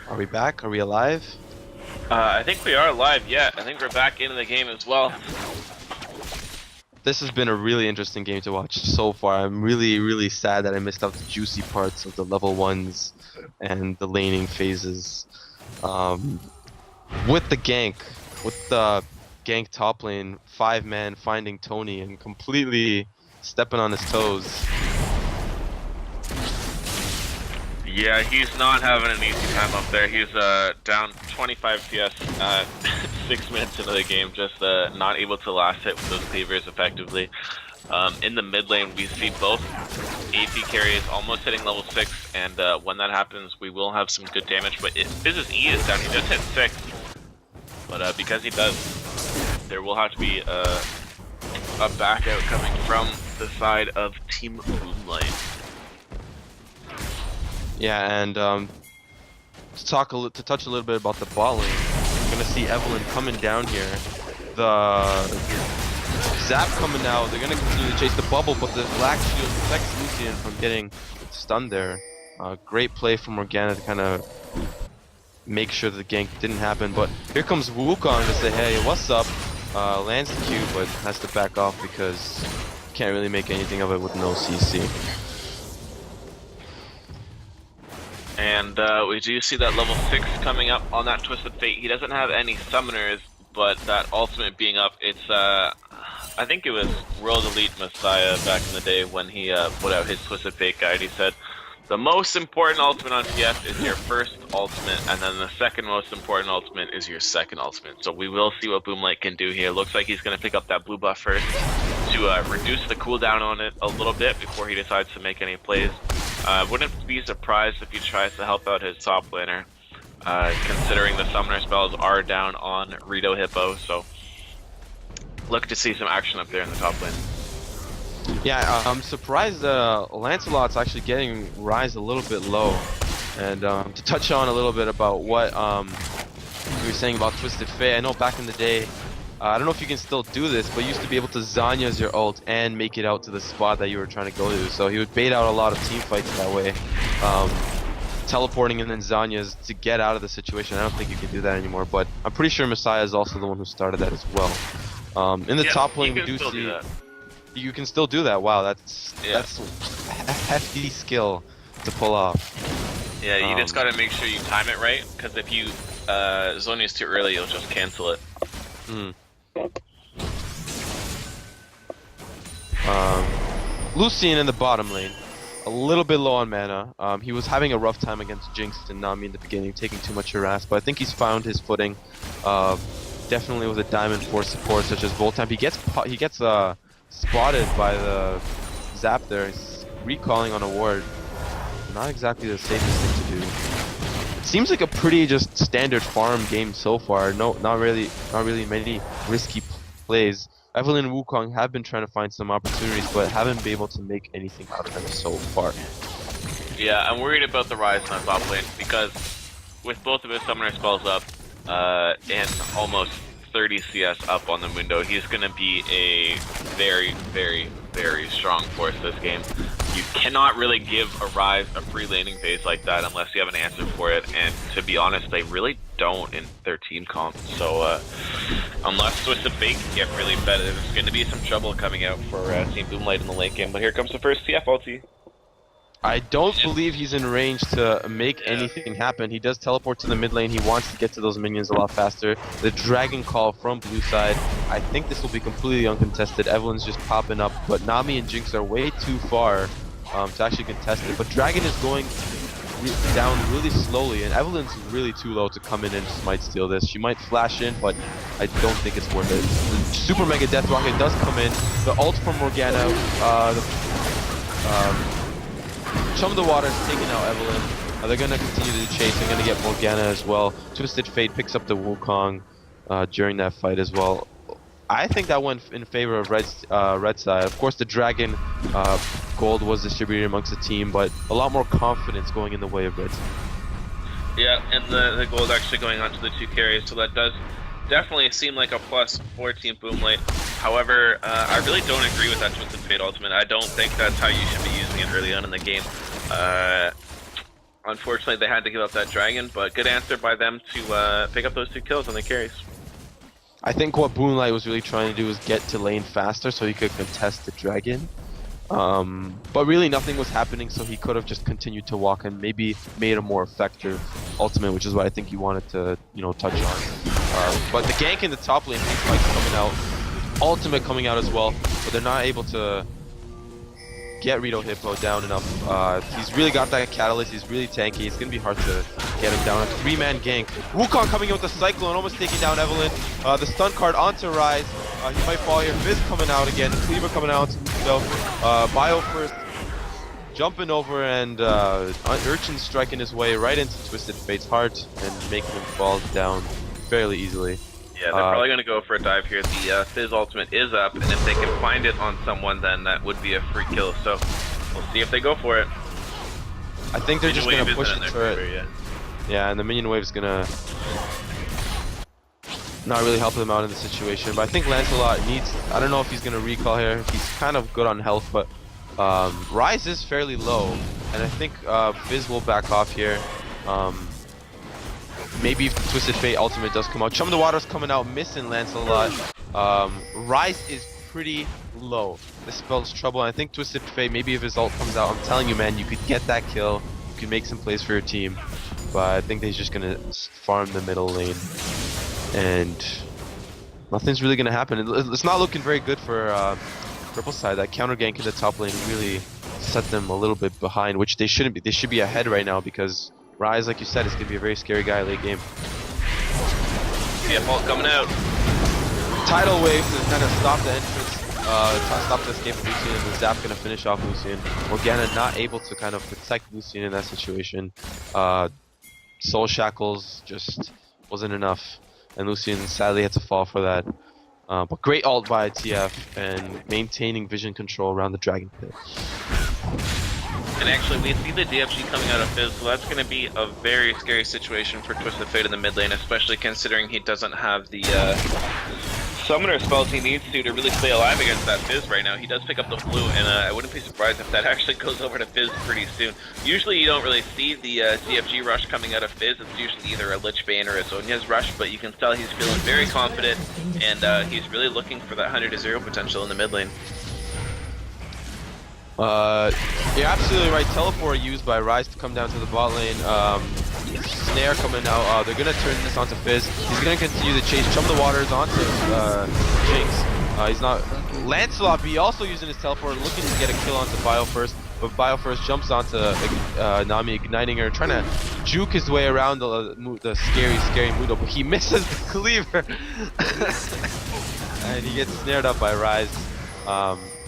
Are we back? Are we alive? I think we are live, yeah. I think we're back into the game as well. This has been a really interesting game to watch so far. I'm really sad that I missed out the juicy parts of the level 1s and the laning phases. With the gank top lane, 5-man finding Tony and completely stepping on his toes. Yeah, he's not having an easy time up there. He's down 25 CS 6 minutes into the game, just not able to last hit with those cleavers effectively. In the mid lane, we see both AP carries almost hitting level 6, and when that happens, we will have some good damage. But if Fizz's E is down, he does hit 6. But because he does, there will have to be a back out coming from the side of Team Boomlight. Yeah, and to touch a little bit about the bot lane, we're gonna see Evelyn coming down here. The Zap coming out. They're gonna continue to chase the bubble, but the Black Shield protects Lucian from getting stunned there. Great play from Morgana to kind of make sure the gank didn't happen. But here comes Wukong to say, "Hey, what's up?" Lands the Q, but has to back off because can't really make anything of it with no CC. And we do see that level 6 coming up on that Twisted Fate. He doesn't have any summoners, but that ultimate being up, it's I think it was World Elite Messiah back in the day when he put out his Twisted Fate guide. He said, the most important ultimate on TF is your first ultimate, and then the second most important ultimate is your second ultimate. So we will see what Boomlight can do here. Looks like he's going to pick up that blue buff first to reduce the cooldown on it a little bit before he decides to make any plays. Wouldn't be surprised if he tries to help out his top laner, considering the summoner spells are down on Rito Hippo, so look to see some action up there in the top lane. Yeah, I'm surprised Lancelot's actually getting Rise a little bit low. And to touch on a little bit about what you were saying about Twisted Fate, I know back in the day, I don't know if you can still do this, but you used to be able to Zanya's your ult and make it out to the spot that you were trying to go to. So he would bait out a lot of team fights that way. Teleporting and then Zanya's to get out of the situation. I don't think you can do that anymore, but I'm pretty sure Messiah is also the one who started that as well. In the top lane, we do see... You can still do that. Wow, that's a hefty skill to pull off. Yeah, you just gotta make sure you time it right, because if you Zonia's too early, you'll just cancel it. Lucian in the bottom lane, a little bit low on mana. He was having a rough time against Jinx and Nami in the beginning, taking too much harass, but I think he's found his footing. Definitely with a diamond for support such as Voltamp. He gets spotted by the Zap there. He's recalling on a ward. Not exactly the safest thing to do. It seems like a pretty just standard farm game so far. Not really many risky plays. Evelyn and Wukong have been trying to find some opportunities, but haven't been able to make anything out of them so far. Yeah, I'm worried about the Rise on top lane because with both of his summoner spells up and almost 30 CS up on the window, he's going to be a very strong force this game. You cannot really give a Rise a free laning phase like that unless you have an answer for it, and to be honest, they really don't in their team comp. So unless Twisted Fate can get really better, there's going to be some trouble coming out for Team Boomlight in the late game. But here comes the first TF ulti. I don't believe he's in range to make anything happen. He does teleport to the mid lane. He wants to get to those minions a lot faster. The Dragon Call from blue side. I think this will be completely uncontested. Evelyn's just popping up, but Nami and Jinx are way too far to actually contest it. But Dragon is going down really slowly, and Evelyn's really too low to come in and smite steal this. She might flash in, but I don't think it's worth it. The Super Mega Death Rocket does come in. The ult from Morgana. Chum the Water is taking out Evelyn. They're going to continue to chase. They're going to get Morgana as well. Twisted Fate picks up the Wukong during that fight as well. I think that went in favor of red side. Of course, the Dragon gold was distributed amongst the team, but a lot more confidence going in the way of red side. Yeah, and the gold actually going on to the 2 carries, so that does definitely seem like a plus for Team Boomlight. However, I really don't agree with that Twisted Fate ultimate. I don't think that's how you should be using it early on in the game. unfortunately, they had to give up that dragon, but good answer by them to pick up those 2 kills on the carries. I think what Boomlight was really trying to do was get to lane faster so he could contest the dragon. But really nothing was happening, so he could have just continued to walk and maybe made a more effective ultimate, which is what I think he wanted to, you know, touch on. But the gank in the top lane, Spike's coming out, ultimate coming out as well, but they're not able to get Rito Hippo down enough. He's really got that catalyst, he's really tanky, it's gonna be hard to get him down. A 3-man gank. Wukong coming in with the Cyclone, almost taking down Evelynn. The stun card onto Rise. He might fall here. Fizz coming out again. Cleaver coming out. So, Biofrost jumping over and Urchin striking his way right into Twisted Fate's heart and making him fall down fairly easily. Yeah, they're probably going to go for a dive here. The Fizz ultimate is up, and if they can find it on someone, then that would be a free kill. So, we'll see if they go for it. I think they're just going to push the turret. Favor, yeah, and the minion wave is going to not really help them out in the situation. But I think Lancelot needs... I don't know if he's going to recall here. He's kind of good on health, but Rise is fairly low. And I think Fizz will back off here. Maybe if Twisted Fate ultimate does come out. Chum the Water's coming out, missing Lancelot. Rise is pretty low. This spells trouble. And I think Twisted Fate, maybe if his ult comes out, I'm telling you, man, you could get that kill. You can make some plays for your team. But I think they're just going to farm the middle lane. And nothing's really going to happen. It's not looking very good for purple side. That counter gank in the top lane really set them a little bit behind, which they shouldn't be. They should be ahead right now because Rise, like you said, is going to be a very scary guy late game. Yeah, Bolt coming out. Tidal wave to kind of stop the entrance, stop the escape of Lucian, and the Zap going to finish off Lucian. Morgana not able to kind of protect Lucian in that situation. Soul Shackles just wasn't enough, and Lucian sadly had to fall for that. But great ult by TF and maintaining vision control around the Dragon Pit. And actually, we see the DFG coming out of Fizz, so that's going to be a very scary situation for Twisted Fate in the mid lane, especially considering he doesn't have the summoner spells he needs to really stay alive against that Fizz right now. He does pick up the blue, and I wouldn't be surprised if that actually goes over to Fizz pretty soon. Usually you don't really see the DFG rush coming out of Fizz. It's usually either a Lich Bane or a Zhonya's rush, but you can tell he's feeling very confident, and he's really looking for that 100-0 potential in the mid lane. You're absolutely right. Teleport used by Rise to come down to the bot lane. Snare coming out. They're gonna turn this onto Fizz. He's gonna continue the chase. Chum the Waters onto Jinx. He's not. Lancelot B also using his teleport, looking to get a kill onto Biofrost, but Biofrost jumps onto Nami, igniting her, trying to juke his way around the scary Mudo, but he misses the cleaver, and he gets snared up by Rise.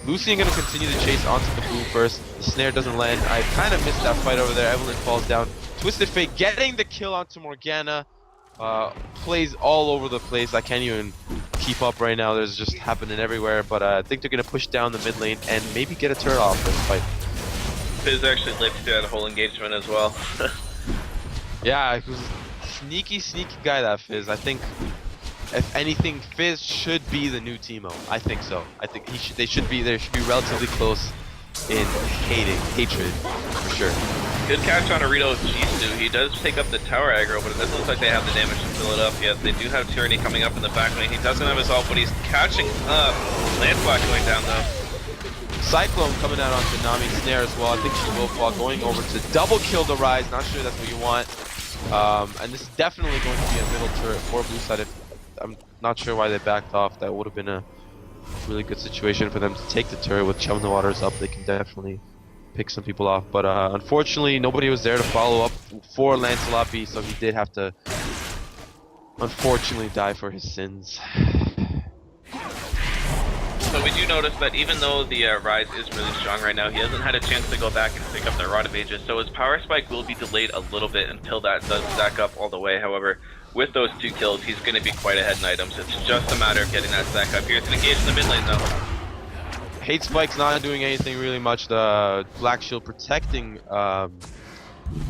Lucian gonna continue to chase onto the blue first. The snare doesn't land. I kind of missed that fight over there. Evelynn falls down. Twisted Fate getting the kill onto Morgana. Plays all over the place. I can't even keep up right now. There's just happening everywhere. But I think they're gonna push down the mid lane and maybe get a turret off this fight. Fizz actually lived through that whole engagement as well. Yeah, he was a sneaky guy, that Fizz. I think, if anything, Fizz should be the new Teemo. I think so. I think they should be relatively close in hatred, for sure. Good catch on Arito Jisu. He does take up the tower aggro, but it doesn't look like they have the damage to fill it up yet. They do have Tyranny coming up in the back lane. He doesn't have his ult, but he's catching up. Lancelot going down though. Cyclone coming out onto Nami's snare as well. I think she will fall, going over to double kill the Rise. Not sure that's what you want. And this is definitely going to be a middle turret for blue side. I'm not sure why they backed off. That would have been a really good situation for them to take the turret with Chum the Waters up. They can definitely pick some people off. But unfortunately, nobody was there to follow up for Lancelot B, so he did have to, unfortunately, die for his sins. So we do notice that even though the Rise is really strong right now, he hasn't had a chance to go back and pick up that Rod of Ages. So his power spike will be delayed a little bit until that does stack up all the way. However, with those 2 kills, he's going to be quite ahead in items. It's just a matter of getting that stack up here. It's an engage in the mid lane though. Hate Spike's not doing anything really much. The Black Shield protecting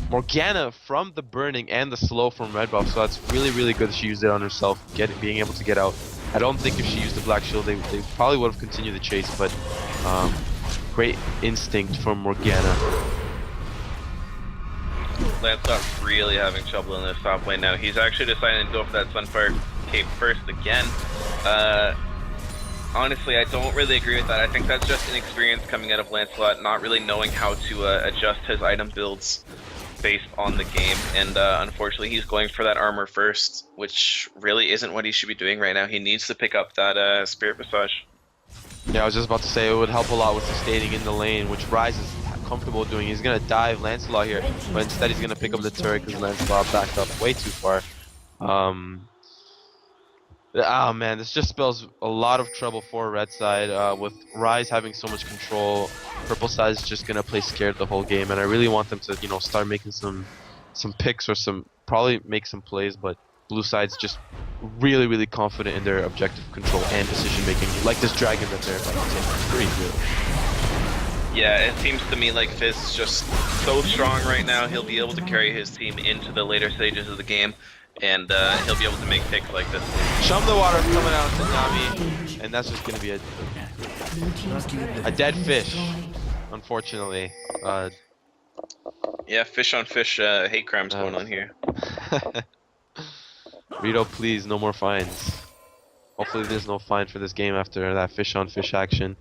Morgana from the burning and the slow from red buff, so that's really good that she used it on herself, being able to get out. I don't think if she used the Black Shield, they probably would have continued the chase, but great instinct from Morgana. Lancelot's really having trouble in this top lane now. He's actually deciding to go for that Sunfire cape first again. Honestly, I don't really agree with that. I think that's just inexperience coming out of Lancelot, not really knowing how to adjust his item builds based on the game, and unfortunately he's going for that armor first, which really isn't what he should be doing right now. He needs to pick up that Spirit Massage. Yeah, I was just about to say it would help a lot with sustaining in the lane, which Rise is comfortable doing. He's gonna dive Lancelot here, but instead he's gonna pick up the turret because Lancelot backed up way too far. Oh man, this just spells a lot of trouble for red side. With Rise having so much control, purple side is just gonna play scared the whole game, and I really want them to, you know, start making some picks or probably make some plays. But blue side's just really confident in their objective control and decision making, like this dragon that they're about to take. Pretty good. Yeah, it seems to me like Fizz is just so strong right now. He'll be able to carry his team into the later stages of the game, and he'll be able to make picks like this. Chum the water coming out to Nami, and that's just gonna be a dead fish, unfortunately. Yeah, fish on fish hate crimes going on here. Rito, please, no more fines. Hopefully there's no fine for this game after that fish on fish action.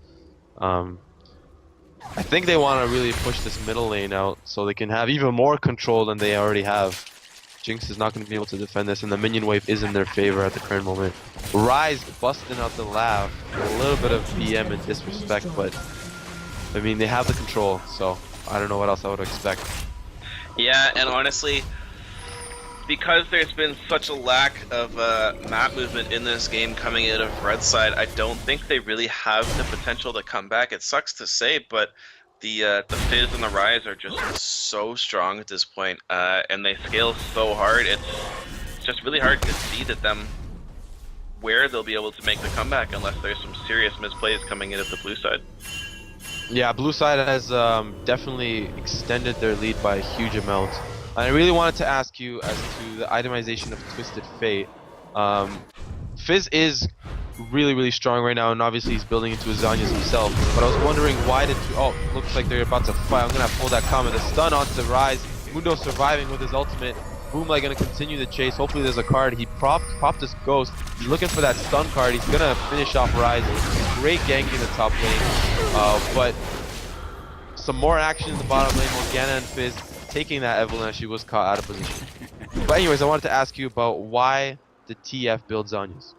I think they want to really push this middle lane out so they can have even more control than they already have. Jinx is not going to be able to defend this, and the minion wave is in their favor at the current moment. Rise busting out the lab, a little bit of BM and disrespect, but I mean, they have the control, so I don't know what else I would expect. Yeah, and honestly, because there's been such a lack of map movement in this game coming out of red side, I don't think they really have the potential to come back. It sucks to say, but the Fizz and the Rise are just so strong at this point, and they scale so hard. It's just really hard to see where they'll be able to make the comeback unless there's some serious misplays coming in at the blue side. Yeah, blue side has definitely extended their lead by a huge amount. And I really wanted to ask you as to the itemization of Twisted Fate. Fizz is really strong right now, and obviously he's building into his Zhonya's himself. But I was wondering why looks like they're about to fight. I'm gonna pull that comment. The stun onto Rise. Mundo surviving with his ultimate. Boomlight gonna continue the chase. Hopefully there's a card. He popped this ghost. He's looking for that stun card. He's gonna finish off Rise. Great gank in the top lane. But some more action in the bottom lane. Morgana and Fizz taking that Evelyn as she was caught out of position. But anyways, I wanted to ask you about why the TF build Zhonya's.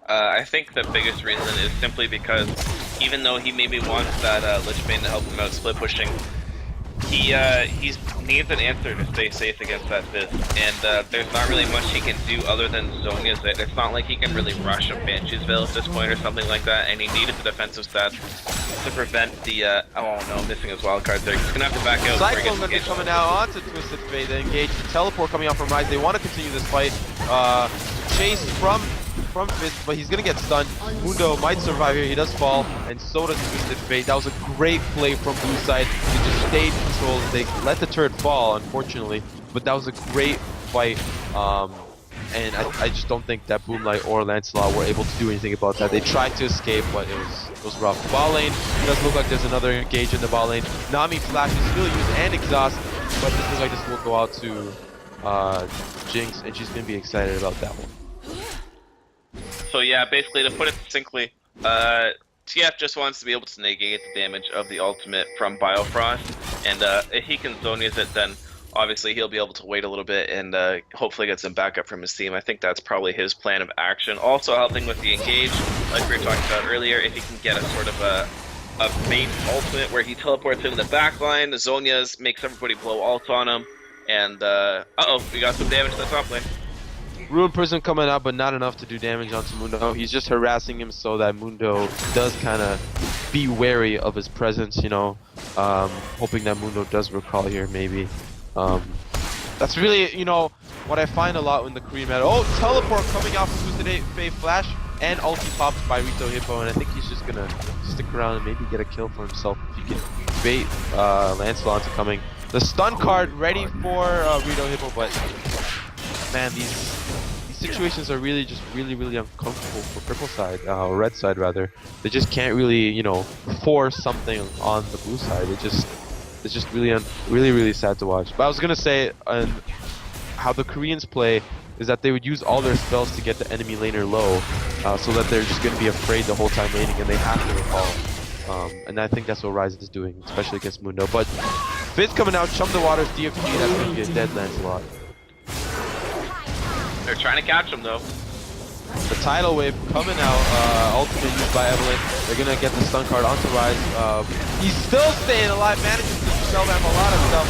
I think the biggest reason is simply because even though he maybe wants that Lich Bane to help him out split pushing, he needs an answer to stay safe against that Fizz, and there's not really much he can do other than Zhonya's it. It's not like he can really rush a Banshee's Veil at this point or something like that, and he needed the defensive stats to prevent the, oh no, I'm missing his wild card there. He's gonna have to back out. Cyclone's gonna be coming out onto Twisted Fate, they engage the teleport coming out from Rise. They want to continue this fight. Chase from Fizz, but he's gonna get stunned. Mundo might survive here, he does fall, and so does Twisted Fate. That was a great play from blue side. They just stayed in control. They let the turret fall, unfortunately, but that was a great fight. And I just don't think that Boomlight or Lancelot were able to do anything about that. They tried to escape, but it was rough. Ball lane, it does look like there's another engage in the ball lane. Nami flashes, still use and exhaust, but this looks like this will go out to Jinx, and she's gonna be excited about that one. So yeah, basically to put it succinctly, TF just wants to be able to negate the damage of the ultimate from Biofrost, and if he can Zhonya's it, then obviously he'll be able to wait a little bit and hopefully get some backup from his team. I think that's probably his plan of action. Also helping with the engage, like we were talking about earlier, if he can get a sort of a bait ultimate where he teleports into the back line, the Zhonya's makes everybody blow ult on him, and uh-oh, we got some damage to the top lane. Ruin Prison coming out, but not enough to do damage onto Mundo. He's just harassing him so that Mundo does kind of be wary of his presence, you know, hoping that Mundo does recall here, maybe. That's really, you know, what I find a lot in the Korean meta. Oh, teleport coming out from Twisted Fate Flash, and ulti pops by Rito Hippo, and I think he's just gonna stick around and maybe get a kill for himself if he can bait Lancelot into coming. The stun card ready for Rito Hippo, but man, these situations are really uncomfortable for purple side, or red side rather. They just can't really, you know, force something on the blue side. it's just really sad to watch. But I was gonna say, how the Koreans play is that they would use all their spells to get the enemy laner low, so that they're just gonna be afraid the whole time laning, and they have to recall. And I think that's what Rise is doing, especially against Mundo. But Fizz coming out, Chum the Waters, DFG, that's gonna be a dead Lancelot. They're trying to catch him though. The tidal wave coming out, ultimate used by Evelyn. They're gonna get the stun card onto Rise. He's still staying alive, manages to sell them a lot of stuff.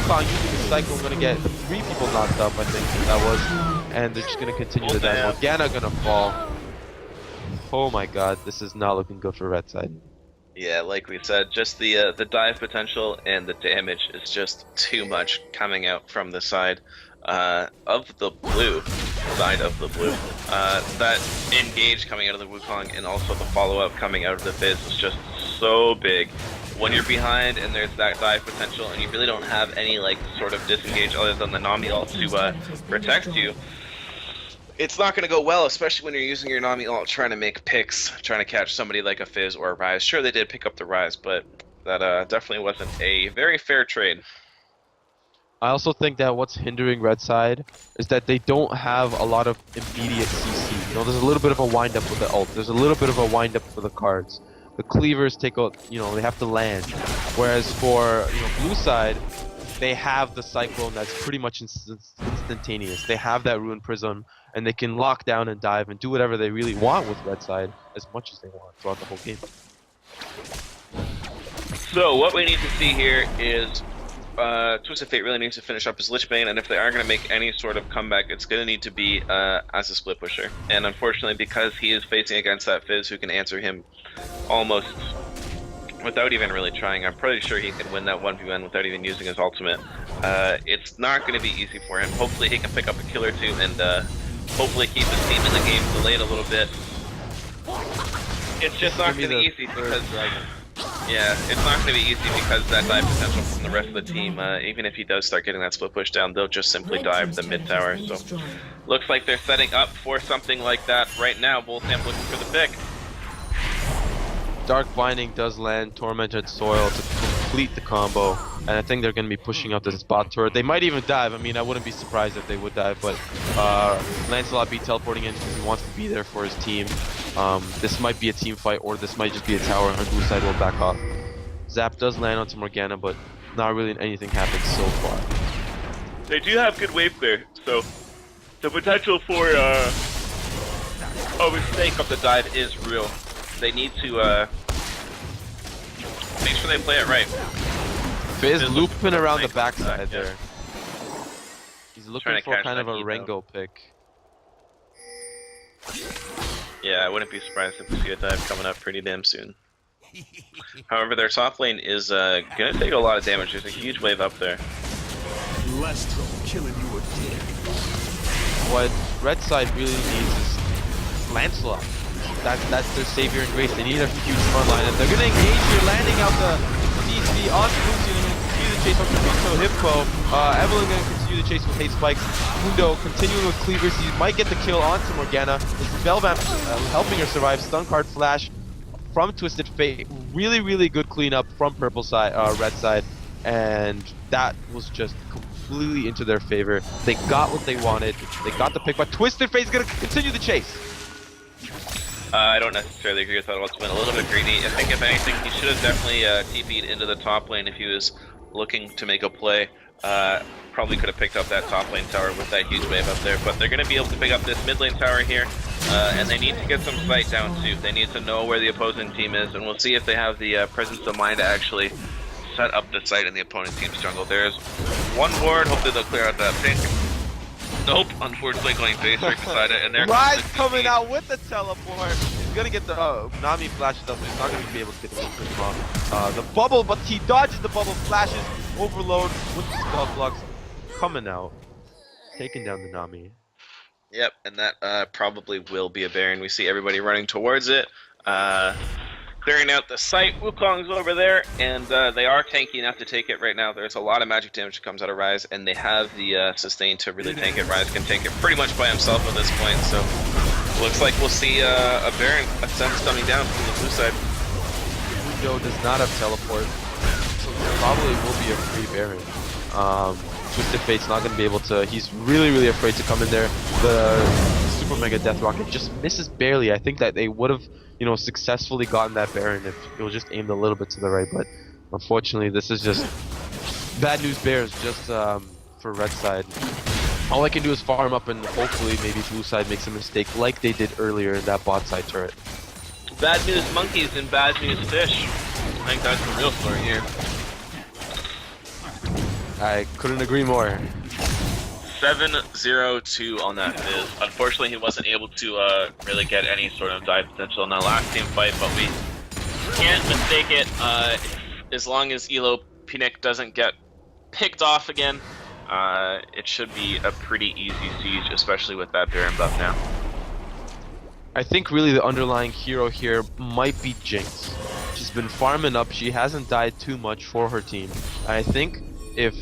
Using his cycle, gonna get 3 people knocked up, I think that was. And they're just gonna continue the dive. Morgana gonna fall. Oh my god, this is not looking good for red side. Yeah, like we said, just the dive potential and the damage is just too much coming out from the side of the blue. That engage coming out of the Wukong and also the follow-up coming out of the Fizz is just so big. When you're behind and there's that dive potential and you really don't have any like sort of disengage other than the Nami ult to protect you, it's not going to go well, especially when you're using your Nami ult trying to make picks, trying to catch somebody like a Fizz or a Rise. Sure, they did pick up the Rise, but that definitely wasn't a very fair trade. I also think that what's hindering red side is that they don't have a lot of immediate CC. You know, there's a little bit of a wind up with the ult. There's a little bit of a wind up for the cards. The cleavers take out, you know, they have to land. Whereas for, you know, blue side, they have the cyclone that's pretty much instantaneous. They have that ruined prism, and they can lock down and dive and do whatever they really want with red side as much as they want throughout the whole game. So what we need to see here is Twisted Fate really needs to finish up his Lich Bane, and if they are going to make any sort of comeback, it's going to need to be as a split pusher. And unfortunately, because he is facing against that Fizz who can answer him almost without even really trying, I'm pretty sure he can win that 1v1 without even using his ultimate. It's not going to be easy for him. Hopefully he can pick up a kill or two and hopefully keep his team in the game delayed a little bit. It's just not going to be easy because... Yeah, it's not going to be easy because that dive potential from the rest of the team, even if he does start getting that split push down, they'll just simply dive the mid tower. So, looks like they're setting up for something like that right now. Bullsam looking for the pick. Dark Binding does land Tormented Soil to complete the combo, and I think they're going to be pushing out this bot turret. They might even dive. I mean, I wouldn't be surprised if they would dive, but Lancelot be teleporting in because he wants to be there for his team. This might be a team fight, or this might just be a tower, and blue side will back off. Zap does land onto Morgana, but not really anything happens so far. They do have good wave clear, so the potential for a mistake of the dive is real. They need to make sure they play it right. Fizz looping around the backside there. He's looking for kind of a Rengo pick. Yeah, I wouldn't be surprised if we see a dive coming up pretty damn soon. However, their top lane is gonna take a lot of damage. There's a huge wave up there. Lestro killing you again. What red side really needs is Lancelot. That's their savior and grace. They need a huge front line, and they're gonna engage here, landing out the CC onto Lucy, and continue the chase onto Rito Hippo. Evelyn gonna continue the chase with Hate Spikes. Mundo continuing with cleavers. He might get the kill onto Morgana. Spellvamp helping her survive. Stun card flash from Twisted Fate. Really good cleanup from purple side, red side, and that was just completely into their favor. They got what they wanted. They got the pick, but Twisted Fate's gonna continue the chase. I don't necessarily agree with that. It's been a little bit greedy. I think if anything, he should have definitely TP'd into the top lane if he was looking to make a play. Probably could have picked up that top lane tower with that huge wave up there, but they're going to be able to pick up this mid lane tower here, and they need to get some sight down too. They need to know where the opposing team is, and we'll see if they have the presence of mind to actually set up the sight in the opponent team's jungle. There's one ward. Hopefully they'll clear out that pink. Nope, unfortunately going base right beside it, and they're Rise coming out with the teleport. He's gonna get the Nami flashes up, but he's not gonna be able to get the from the bubble, but he dodges the bubble, flashes, overload with the spell blocks coming out, taking down the Nami. Yep, and that probably will be a Baron. We see everybody running towards it, clearing out the site. Wukong's over there, and they are tanky enough to take it right now. There's a lot of magic damage that comes out of Rise, and they have the sustain to really tank it. Rise can tank it pretty much by himself at this point, so looks like we'll see a Baron ascends coming down from the blue side. Mundo does not have teleport, so there probably will be a free Baron. Twisted Fate's not going to be able to. He's really afraid to come in there. The Super Mega Death Rocket just misses barely. I think that they would have, successfully gotten that Baron if it was just aimed a little bit to the right. But unfortunately, this is just bad news bears just for red side. All I can do is farm up and hopefully maybe blue side makes a mistake like they did earlier in that bot side turret. Bad news monkeys and bad news fish. I think that's the real story here. I couldn't agree more. 7-0-2 on that Fizz. Unfortunately, he wasn't able to really get any sort of dive potential in that last team fight, but we can't mistake it. As long as Elo Pinnick doesn't get picked off again, it should be a pretty easy siege, especially with that Baron buff now. I think really the underlying hero here might be Jinx. She's been farming up. She hasn't died too much for her team. I think if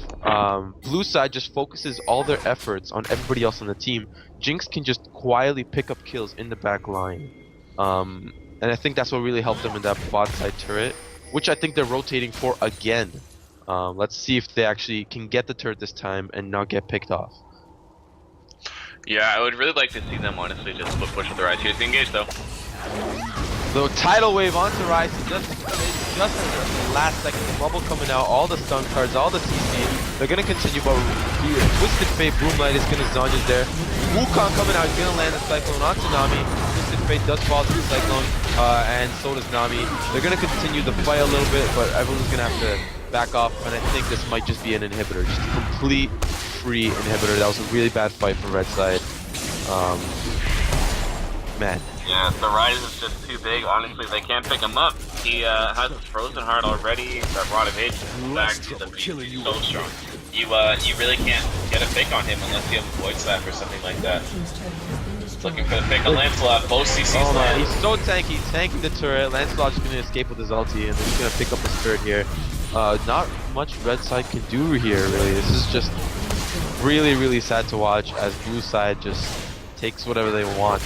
blue side just focuses all their efforts on everybody else on the team, Jinx can just quietly pick up kills in the back line. And I think that's what really helped them in that bot side turret, which I think they're rotating for again. Let's see if they actually can get the turret this time and not get picked off. Yeah, I would really like to see them honestly just split push with the Rise. Here's the engage though. The tidal wave onto Rise just at the last second. The bubble coming out, all the stun cards, all the CC. They're gonna continue, but Twisted Fate, Boomlight is gonna Zonya's there. Wukong coming out, he's gonna land the Cyclone onto Nami. Twisted Fate does fall to the Cyclone, and so does Nami. They're gonna continue the fight a little bit, but everyone's gonna have to back off, and I think this might just be an inhibitor, just a complete free inhibitor. That was a really bad fight for red side. Man. Yeah, the Rise is just too big. Honestly, they can't pick him up. He has his Frozen Heart already. That Rod of Age is back to the beast. He's so strong. You really can't get a pick on him unless you have a Void Slap or something like that. Looking for the pick on Lancelot. Both CCs Oh man, land. he's so tanky. Tanking the turret. Lancelot's just gonna escape with his ulti, and then he's gonna pick up his turret here. Not much red side can do here, really. This is just really sad to watch as blue side just takes whatever they want.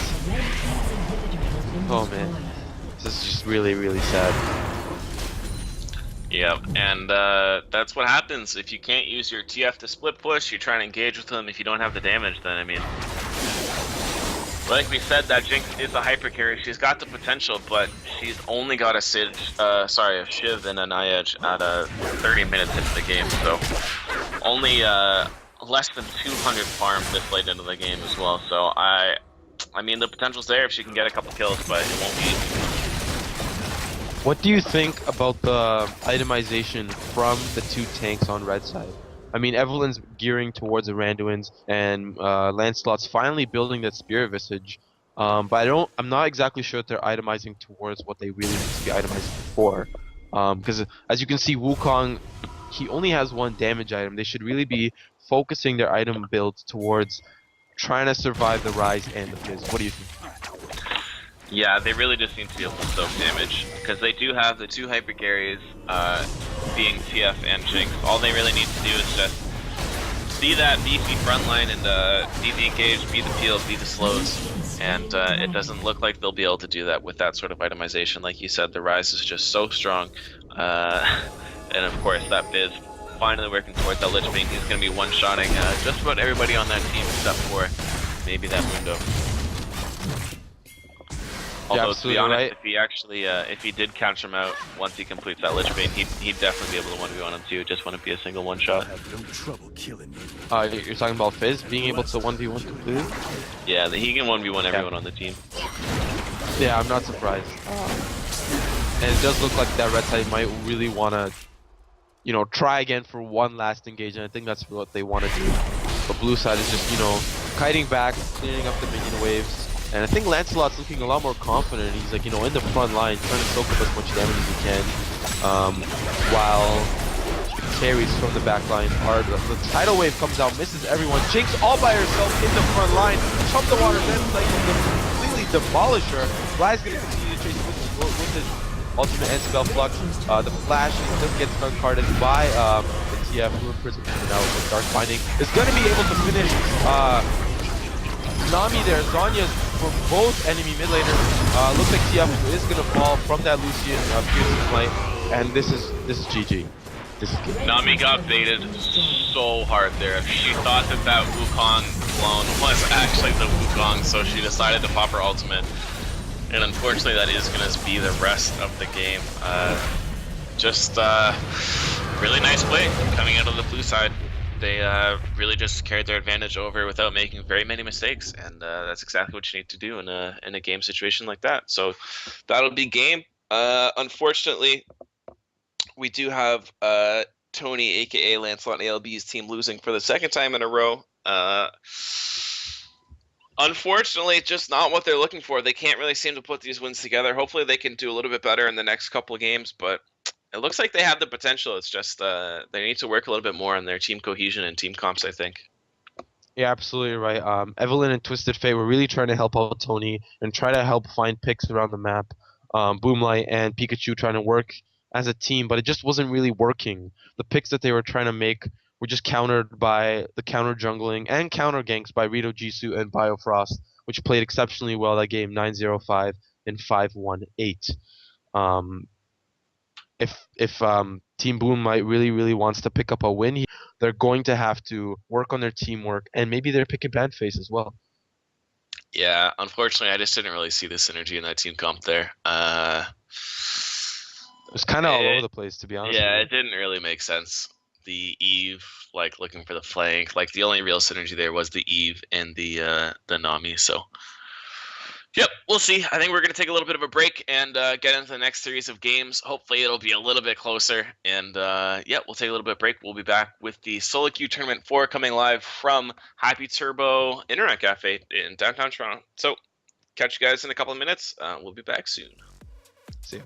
Oh man, this is just really sad. Yeah, and that's what happens if you can't use your TF to split push. You try and engage with them. If you don't have the damage, then I mean, like we said, that Jinx is a hyper carry. She's got the potential, but she's only got a Shiv and a Nayaj at 30 minutes into the game, so only less than 200 farm this late into the game as well. So I mean, the potential's there if she can get a couple kills, but it won't be easy. What do you think about the itemization from the two tanks on red side? I mean, Evelyn's gearing towards the Randuins, and Lancelot's finally building that Spirit Visage. But I'm not exactly sure if they're itemizing towards what they really need to be itemizing for. Because as you can see, Wukong, he only has one damage item. They should really be focusing their item builds towards trying to survive the Rise and the Fizz. What do you think? Yeah, they really just need to be able to soak damage, because they do have the two hyper carries, being TF and Jinx. All they really need to do is just be that beefy frontline and be the engage, be the peel, be the slows. And it doesn't look like they'll be able to do that with that sort of itemization. Like you said, the Rise is just so strong. And of course, that Fizz finally working towards that Lich Bane. He's going to be one-shotting just about everybody on that team except for maybe that Mundo. Although to be honest, right. if he actually, if he did catch him out once he completes that Lich Bane, he'd definitely be able to 1v1 him too. Just wouldn't be a single one-shot. I have no trouble killing you. You're talking about Fizz being able to 1v1 completely? Yeah, he can 1v1 everyone on the team. Yeah, I'm not surprised. And it does look like that red side might really want to, try again for one last engagement. I think that's what they want to do. But blue side is just, kiting back, clearing up the minion waves. And I think Lancelot's looking a lot more confident. He's like, in the front line, trying to soak up as much damage as he can. While the carries from the back line are the tidal wave comes out, misses everyone. Jinx all by herself in the front line. Chump the water, then like completely demolish her. Rise gonna continue to chase with his ultimate and spell flux. The flash doesn't get stun carded by the TF. Blue Prism coming out with Dark Binding is gonna be able to finish Nami there, Zhonya's for both enemy mid laners. Looks like TF is gonna fall from that Lucian piercing flight, and this is GG. This is good. Nami got baited so hard there. She thought that that Wukong clone was actually the Wukong, so she decided to pop her ultimate. And unfortunately, that is going to be the rest of the game. Just really nice play coming out of the blue side. They really just carried their advantage over without making very many mistakes, and that's exactly what you need to do in a game situation like that. So That'll be game. Unfortunately, we do have Tony, aka Lancelot and ALB's team, losing for the second time in a row. Unfortunately, just not what they're looking for. They can't really seem to put these wins together. Hopefully they can do a little bit better in the next couple of games, but it looks like they have the potential. It's just they need to work a little bit more on their team cohesion and team comps, I think. Yeah, absolutely right. Evelyn and Twisted Fate were really trying to help out Tony and try to help find picks around the map. Boomlight and Pikachu trying to work as a team, but it just wasn't really working. The picks that they were trying to make were just countered by the counter jungling and counter ganks by Rito Jisoo and Biofrost, which played exceptionally well that game, 9-0-5 and 5-1-8. If Team Boomlight really wants to pick up a win, they're going to have to work on their teamwork and maybe their pick and ban phase as well. yeah, unfortunately, I just didn't really see the synergy in that team comp there. It was kind of all over the place, to be honest. Yeah, with it didn't really make sense. The Eve, like looking for the flank, like the only real synergy there was the Eve and the Nami. So, yep, we'll see. I think we're gonna take a little bit of a break and get into the next series of games. Hopefully, it'll be a little bit closer. And yeah, we'll take a little bit of break. We'll be back with the Solo Queue Tournament 4 coming live from Happy Turbo Internet Cafe in downtown Toronto. So, catch you guys in a couple of minutes. We'll be back soon. See ya.